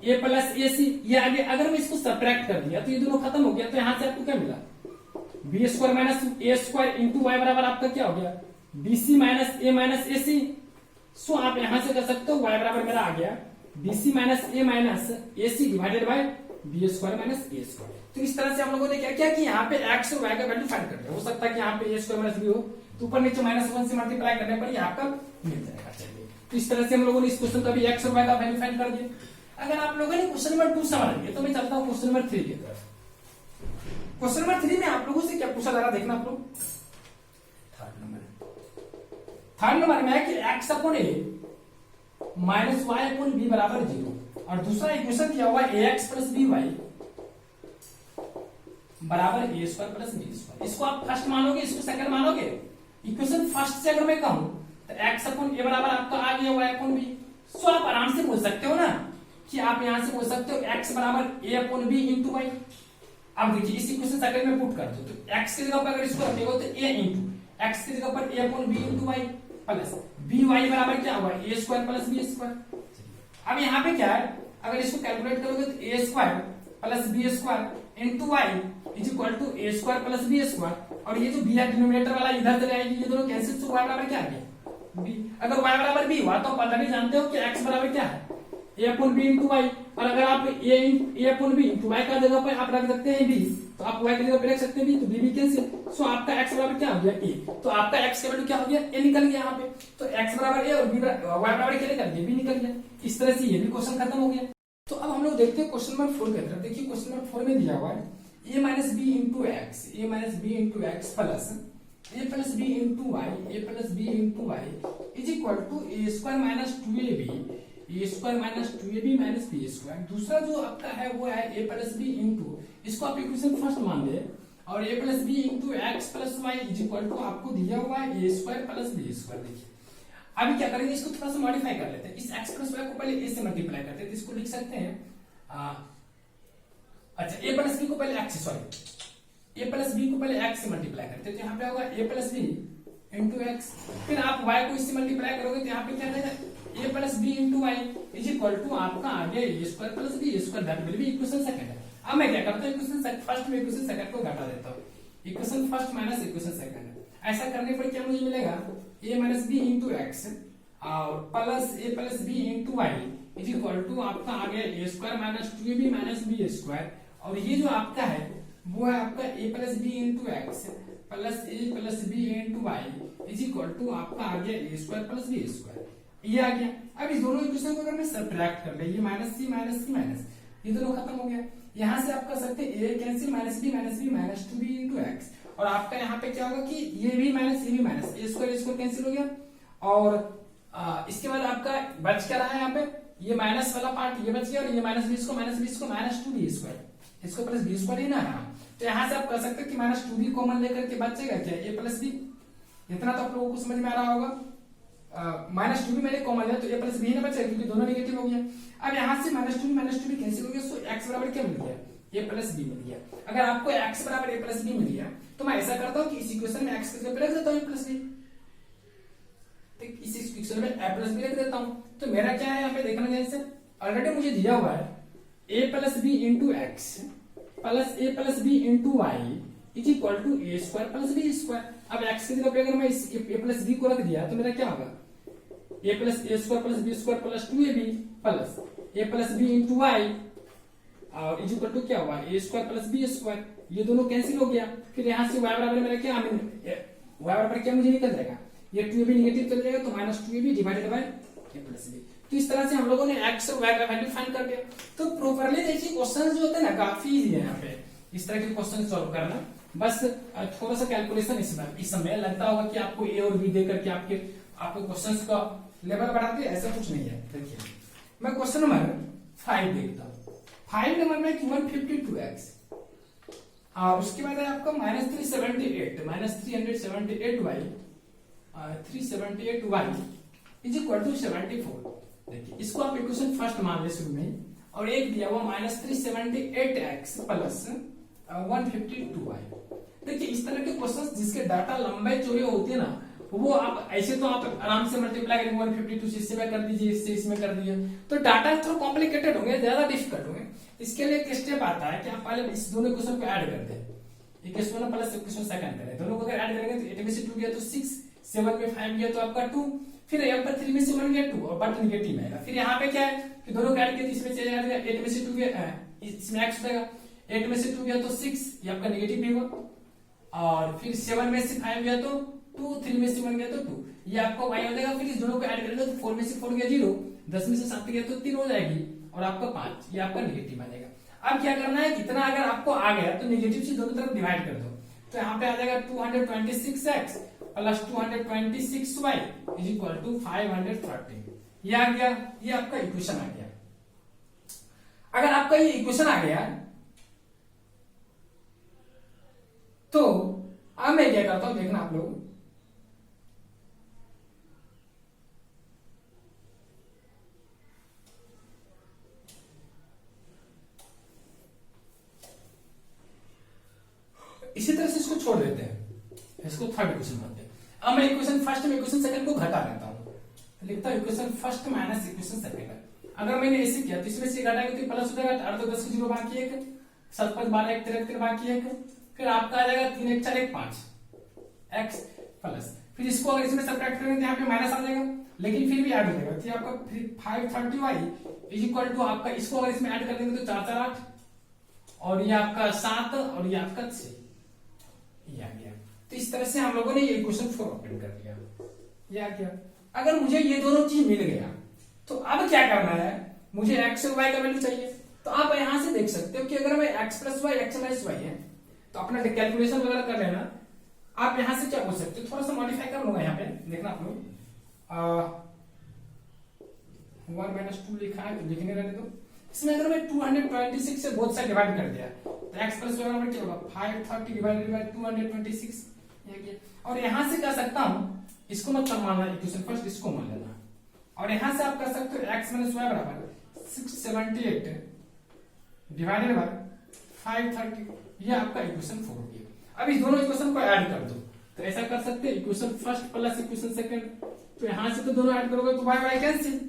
a plus a c. ये आगे अगर मैं इसको सब्ट्रैक्ट कर दिया तो ये दोनों खत्म हो गया। तो यहां से आपको क्या मिला B square minus a square into Y बराबर आपका क्या हो गया बी सी माइनस ए सी। सो आप यहां से कर सकते हो y बराबर मेरा आ गया b c minus a c divided by b square minus a square. तो इस तरह से हम लोगों ने क्या किया कि यहाँ पे x और y का वैल्यू फाइंड कर दिया। हो सकता है कि यहाँ पे ए स्क्वायर माइनस बी हो तो ऊपर नीचे -1 से मल्टीप्लाई करने पर ये आपका मिल जाएगा। चलिए तो इस तरह से हम लोगों ने इस क्वेश्चन का भी x और y का वैल्यू फाइंड कर दिया। अगर आप लोगों ने क्वेश्चन नंबर 2 समझ लिया तो मैं चलता हूँ क्वेश्चन नंबर 3 की तरफ। क्वेश्चन नंबर 3 में आप लोगों से क्या पूछा जा रहा देखना आप लोग। थर्ड नंबर में है कि x अपॉन ए माइनस वाई अपॉन बी बराबर 0 और दूसरा इक्वेशन दिया हुआ है ax प्लस बी वाई बराबर ए स्क्वायर प्लस बी स्क्वायर। इसको आप फर्स्ट मानोगे, इसको सेकंड मानोगे। इक्वेशन फर्स्ट से अगर मैं कहूं तो x अपॉन ए बराबर आपका आ गया y अपॉन बी। सो आप आराम से बोल सकते हो ना कि आप यहां से बोल सकते हो x बराबर ए अपॉन बी इंटू वाई। अब देखिए इस इक्वेशन सेकंड में पुट कर दो तो x की जगह पर अगर इसको रखेगा तो a इंटू x की जगह पर a upon b into y plus b y बराबर क्या हुआ a square plus b square. अब यहाँ पे क्या है अगर इसको कैलकुलेट करोगे तो a square plus b square into y is equal to a square plus b square. और ये जो बी है डिनोमिनेटर वाला इधर चले आएगी, ये दोनों कैंसिल तो y बराबर क्या आ गया b। अगर y बराबर b हुआ तो आप ऑलरेडी जानते हो कि x बराबर क्या है a upon b into y. और अगर आप a upon b into y का जगह पर आप रख सकते हैं b तो आप y की जगह पर रख सकते हैं b तो b भी कैंसिल। सो आपका x बराबर क्या हो गया a। तो आपका x का वैल्यू क्या हो गया a निकल गया यहाँ पे। तो x बराबर a और b y बराबर क्या निकल गया b निकल गया। इस तरह से ये भी क्वेश्चन खत्म हो गया। तो अब हम लोग देखते हैं क्वेश्चन नंबर 4 की तरफ। देखिए क्वेश्चन नंबर 4 में दिया हुआ है a minus b into x plus a plus b into y is equal to a square minus 2ab minus B square. दूसरा जो आपका है वो है a प्लस बी इंटू, इसको आप इक्वेशन फर्स्ट मान ले, और a plus b into x plus y is equal to आपको दिया हुआ है a square plus b square. देखिए अभी क्या करेंगे इसको थोड़ा सा मॉडिफाई कर लेते हैं। इस x प्लस वाई को पहले a से मल्टीप्लाई करते हैं तो इसको लिख सकते हैं अच्छा a प्लस बी को पहले x से, सॉरी a प्लस बी को पहले x से मल्टीप्लाई करते हैं तो यहाँ पे होगा a plus b into x. फिर आप y को इससे मल्टीप्लाई करोगे तो यहाँ पे क्या रहेगा, a plus b into y is equal to आपका आ गया a square plus b square, that will be equation second है। अब मैं क्या करता हूँ, इक्वेशन फर्स्ट में इक्वेशन सेकंड को घटा देता हूँ, equation first minus equation second. ऐसा करने पर क्या मुझे मिलेगा, a minus b into x और plus a plus b into y is equal to आपका आ गया a square minus 2ab minus B square, और ये जो आपका है वो है आपका a plus b into x plus a plus b into y is equal to आपका आ गया a square plus b square, ये आ गया। अब इस दोनों इक्वेशन को अगर मैं सबट्रैक्ट कर ले, ये माइनस सी माइनस, ये दोनों खत्म हो गया। यहाँ से आप कर सकते हैं a cancel minus b minus 2b into x, और आपका यहाँ पे क्या होगा कि ये भी माइनस ए स्क्वायर कैंसिल हो गया, और इसके बाद आपका बच क्या रहा है यहाँ पे, ये माइनस वाला पार्ट ये बच गया, और ये माइनस बीस को माइनस 2b स्क्वायर, इसको प्लस बी स्क्वायर ही ना है। तो यहाँ से आप कर सकते हैं कि माइनस 2b कॉमन लेकर के बचेगा क्या, ए प्लस बी। इतना तो आप लोगों को समझ में आ रहा होगा। माइनस 2b मैंने कॉमन लिया तो ए प्लस बी ना बचेगा, क्योंकि दोनों नेगेटिव हो गया। अब यहाँ से माइनस 2b कैंसिल हो गया, सो एक्स बराबर क्या मिल गया, ए प्लस बी मिल गया। अगर आपको एक्स बराबर ए प्लस बी मिल गया तो मैं ऐसा करता हूँ कि इस इक्वेशन में एक्स की जगह रख देता हूँ ए प्लस बी, इस इक्वेशन में ए प्लस बी रख देता हूँ। तो मेरा क्या है यहाँ पे देखना ध्यान से, ऑलरेडी मुझे दिया हुआ है a plus b into x plus a plus b into y is equal to a square plus b square. अब एक्स की जगह पे अगर मैं इस ए प्लस बी को रख दिया तो मेरा क्या होगा, a plus a square plus b square plus 2ab plus a plus b into y और इज इक्वल टू क्या हुआ, a square plus b square, ये दोनों कैंसिल हो गया। फिर यहाँ से y बराबर मेरा क्या, y बराबर क्या मुझे निकल जाएगा, ये 2ab निगेटिव चल जाएगा तो minus 2ab divided by a plus b. तो इस तरह से हम लोगों ने x और y का वैल्यू फाइंड कर दिया। तो प्रॉपर्ली देखिए क्वेश्चन जो होते हैं ना काफी इजी है, यहाँ पे इस तरह के क्वेश्चन सॉल्व करना, बस थोड़ा सा कैलकुलेशन इस समय लगता होगा कि आपको ए और बी दे करके आपको क्वेश्चंस का लेवल बढ़ाते हैं, ऐसा कुछ नहीं है। देखिए मैं क्वेश्चन नंबर 5 देखता हूँ। 5 नंबर में 152x और उसके बाद है आपका minus 378y is equal to 74। देखिए इसको आप इक्वेशन फर्स्ट मान ले शुरू में, और एक दिया हुआ माइनस 378x प्लस 152y। देखिए इस तरह के क्वेश्चंस जिसके डाटा लंबे चौड़े होते हैं ना, वो आप ऐसे तो आप आराम से मल्टीप्लाई करेंगे 152 से इससे कर दीजिए, इससे इसमें कर दीजिए, तो डाटा थोड़ा कॉम्प्लिकेटेड होंगे, ज्यादा डिफिकल्ट होंगे। इसके लिए एक स्टेप आता है कि आप पहले इस दोनों क्वेश्चन को ऐड कर दें, इक्वेशन 1 प्लस इक्वेशन सेकंड करें, दोनों को अगर ऐड करेंगे तो 8 में से 2 गया तो 6, 7 में 5 गया तो आपका 2, फिर यहाँ पर 3 में से 1 गया 2 और बट निगेटिव आएगा। फिर यहाँ पे क्या है कि दोनों को ऐड किया, इसमें से 8 में से 2 गया, इसमें x जाएगा, 8 में से 2 गया तो 6, ये आपका निगेटिव भी होगा, और फिर 7 में से 5 गया तो 2, 3 में से 1 गया तो 2, ये आपका y हो जाएगा। फिर इस दोनों को ऐड करेंगे तो 4 में से 4 गया 0, 10 में से 7 गया तो 3 हो जाएगी, और आपका 5, ये आपका निगेटिव आ जाएगा। अब क्या करना है, इतना अगर आपको आ गया तो निगेटिव से दोनों तरफ डिवाइड कर दो, तो यहाँ पे आ जाएगा 226x plus 226y is equal to 530। ये आ गया, ये आपका इक्वेशन आ गया। अगर आपका ये इक्वेशन आ गया तो अब मैं क्या करता हूं, देखना आप लोग, इसी तरह से इसको छोड़ देते हैं, इसको थर्ड इक्वेशन मानते हैं। अब मैं इक्वेशन फर्स्ट में इक्वेशन सेकंड को घटा देता हूं, लिखता हूं equation first minus equation second. अगर मैंने ऐसे किया तो इसमें से घटाएंगे तो प्लस हो जाएगा, 8 तो 10 की 0 बाकी 1, 7 5 12 1 13 बाकी 1, फिर आपका आ जाएगा 3 1 4 1 5 x प्लस, फिर इसको अगर इसमें सब्ट्रैक्ट करेंगे तो यहाँ पे माइनस आ जाएगा, लेकिन फिर भी ऐड हो जाएगा, तो आपका 530y इज इक्वल टू आपका, इसको अगर इसमें ऐड कर देंगे तो 4 4 8, और ये आपका 7 और ये आपका 6, ये आ गया। तो इस तरह से हम लोगों ने ये इक्वेशन 4 ओपन कर लिया, ये आ गया। अगर मुझे ये दोनों चीज मिल गया तो अब क्या करना है, मुझे x और y का वैल्यू चाहिए। तो आप यहां से देख सकते हो कि अगर मैं x plus y x minus y है तो अपना कैलकुलेशन वगैरह कर लेना। आप यहां से क्या बोल सकते हो, थोड़ा सा मॉडिफाई कर लूंगा, यहाँ पे देखना आप लोग 1 माइनस 2 लिखा है तो लिखने रहने दो। इसमें अगर मैं 226 से बोथ साइड डिवाइड कर दिया तो x प्लस y बराबर क्या होगा, 530 डिवाइडेड बाय 226, ये किया। और यहां से कर सकता हूं, इसको मत मानना इक्वेशन फर्स्ट, इसको मान लेना, और यहां से आप कर सकते हो x माइनस y बराबर 678 डिवाइडेड बाय 530, ये आपका इक्वेशन 4 हो गया। अब इस दोनों इक्वेशन को ऐड कर दो, तो ऐसा कर सकते हैं equation first plus equation second, तो यहां से तो दोनों ऐड करोगे तो y y कैंसिल,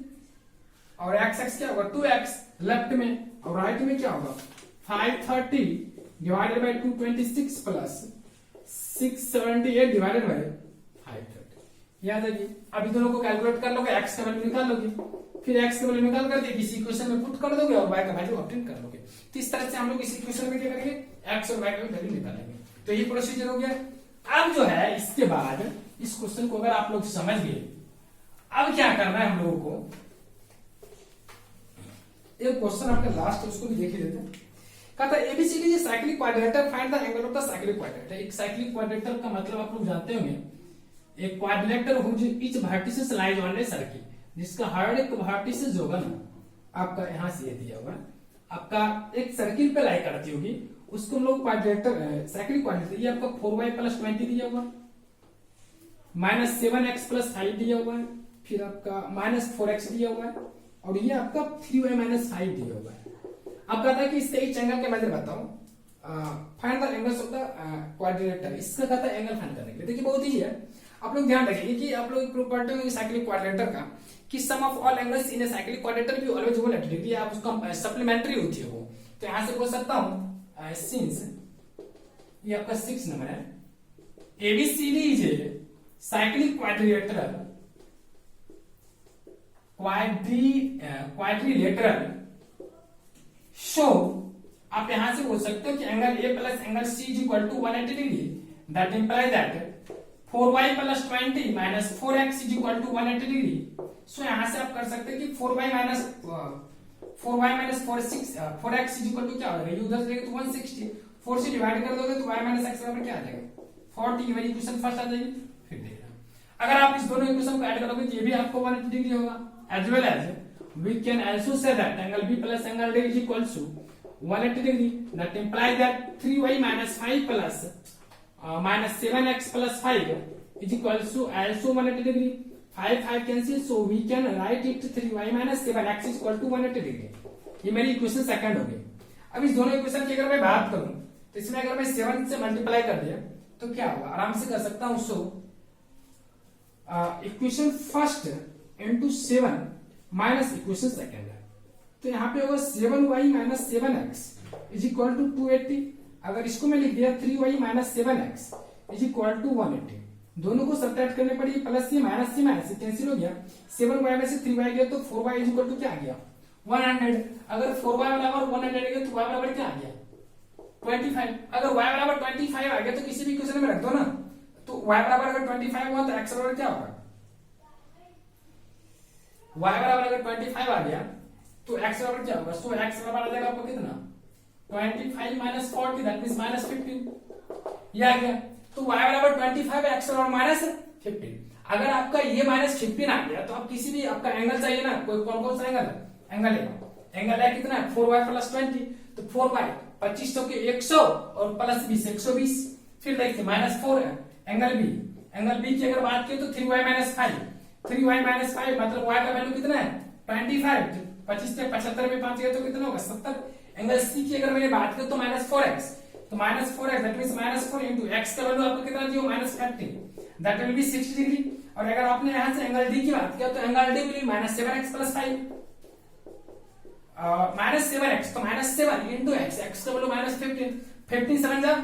और x x क्या होगा 2x लेफ्ट में, और राइट में क्या होगा 530 divided by 226 plus 678 divided by 530। याद है जी, अभी दोनों को कैलकुलेट कर लोगे, x का वैल्यू निकाल लोगे, फिर x का वैल्यू निकाल कर इसी इक्वेशन में पुट कर दोगे और y का वैल्यू ऑब्टेन कर लोगे। तो इस तरह से हम लोग इस इक्वेशन में क्या करेंगे, x और y का वैल्यू निकालेंगे। तो ये प्रोसीजर हो गया। अब जो है इसके बाद इस क्वेश्चन को अगर आप लोग समझ गए, अब क्या करना है हम लोगों को, एक क्वेश्चन आपका लास्ट है उसको भी देख ही लेते हैं। कहता है ABCD is cyclic quadrilateral, find the angle of the cyclic quadrilateral. एक साइक्लिक क्वाड्रिलेटरल का मतलब आप लोग जानते होंगे, एक क्वाड्रिलेटरल हो each vertices lies on a circle, जिसका हर एक वर्टिसेस होगा ना आपका यहां से ये दिया होगा, आपका एक सर्किल पे लाई करती होगी, उसको हम लोग क्वाड्रिलेटरल साइक्लिक क्वाड्रिलेटरल। ये आपका 4y + 20 दिया हुआ, -7x + 5 दिया हुआ है, फिर आपका -4x दिया हुआ है, और ये आपका 3y - 5 दिया हुआ है। अब कहता है कि इसके इच एंगल के मैं बताऊं, find the angles of the quadrilateral. इसका कहता है एंगल फाइंड करने के लिए। देखिए बहुत ही है, आप लोग ध्यान रखिए कि आप लोग प्रॉपर्टी में साइक्लिक क्वाड्रिलेटरल का कि sum of all angles in a cyclic quadrilateral भी ऑलवेज इक्वल एट डिग्री, आप उसका सप्लीमेंट्री होती है वो। तो यहां से बोल सकता हूं सिंस ये आपका 6 नंबर है, ABCD is a cyclic quadrilateral show, आप यहां से बोल सकते हो कि angle A plus angle c is equal to 180 degree, that imply that 4y + 20 - 4x is equal to 180 degree. So यहां से आप कर सकते हैं कि 4y - 4x is equal to क्या हो जाएगा, ये उधर से तो 160, 4 से डिवाइड कर दोगे तो y - x बराबर क्या आ जाएगा 40। मेरी इक्वेशन फर्स्ट आ जाएगी। फिर देखना अगर आप इस दोनों इक्वेशन को ऐड करोगे तो ये भी आपको 180 डिग्री होगा। As well as we can also say that angle B plus angle D is equal to 180 degree. That implies that 3y - 5 plus -7x + 5 is equal to also 180 degree. 5 cancel, so we can write it 3y - 7x is equal to 180 degree. ये मेरी equation second हो गई। अब इस दोनों equation की अगर मैं बात करूं तो इसमें अगर मैं 7 से मल्टीप्लाई कर दिया तो क्या होगा, आराम से कर सकता हूं। So equation first into 7 minus equation second है, तो यहाँ पे होगा 7y - 7x is equal to 280। अगर इसको मैं लिख दिया 3y - 7x is equal to 180, दोनों को सब्ट्रैक्ट करने पड़ी, प्लस ये माइनस ये कैंसिल हो गया, 7y में से 3y गया तो 4y इज इक्वल टू क्या आ गया 100। अगर 4y बराबर 100 आ गया तो y बराबर क्या आ गया 25। अगर y बराबर 25 आ गया तो किसी भी इक्वेशन में रख दो ना, तो y बराबर अगर 25 हुआ तो x बराबर क्या होगा, y बराबर अगर 25 आ गया तो x बराबर क्या होगा, तो x बराबर आ जाएगा आपको कितना 25 - 40, दैट मींस -15। ये आ गया, तो y बराबर 25 x बराबर -15। अगर आपका ये -15 आ गया तो आप किसी भी आपका एंगल चाहिए ना, कोई कौन सा एंगल है कितना 4y + 20, तो 4y 25 तो के 100 और प्लस 20 120। फिर देखिए -4 है एंगल बी की अगर बात करें तो 3y - 5, 3y - 5 मतलब y का वैल्यू कितना है 25, 25 से 75 में 5 गया तो कितना होगा 70। एंगल सी की अगर मैंने बात करूं तो -4x, तो -4x that means -4 into x का वैल्यू आपको कितना दिया -30, दैट विल बी 60 डिग्री। और अगर आपने यहां से एंगल डी की बात किया तो angle D will be -7x + 5, -7x तो -7 इनटू x का वैल्यू -15, 15 7 जा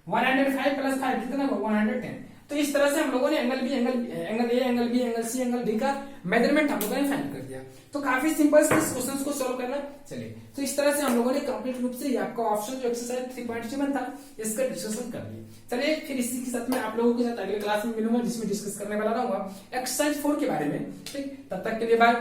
105 + 5 कितना होगा 110। तो इस तरह से हम लोगों ने angle a, angle b, angle c, angle d का मेजरमेंट हम लोगों ने फाइंड कर दिया। तो काफी सिंपल से इस क्वेश्चंस को सॉल्व करना। चलिए, तो इस तरह से हम लोगों ने कंप्लीट रूप से आपका ऑप्शन जो एक्सरसाइज 3.7 था इसका डिस्कशन कर लिया। चलिए फिर इसी के साथ में आप लोगों के साथ अगले क्लास में मिलूंगा जिसमें डिस्कस करने वाला रहूंगा एक्सरसाइज 4 के बारे में। ठीक, तब तक के लिए बाय।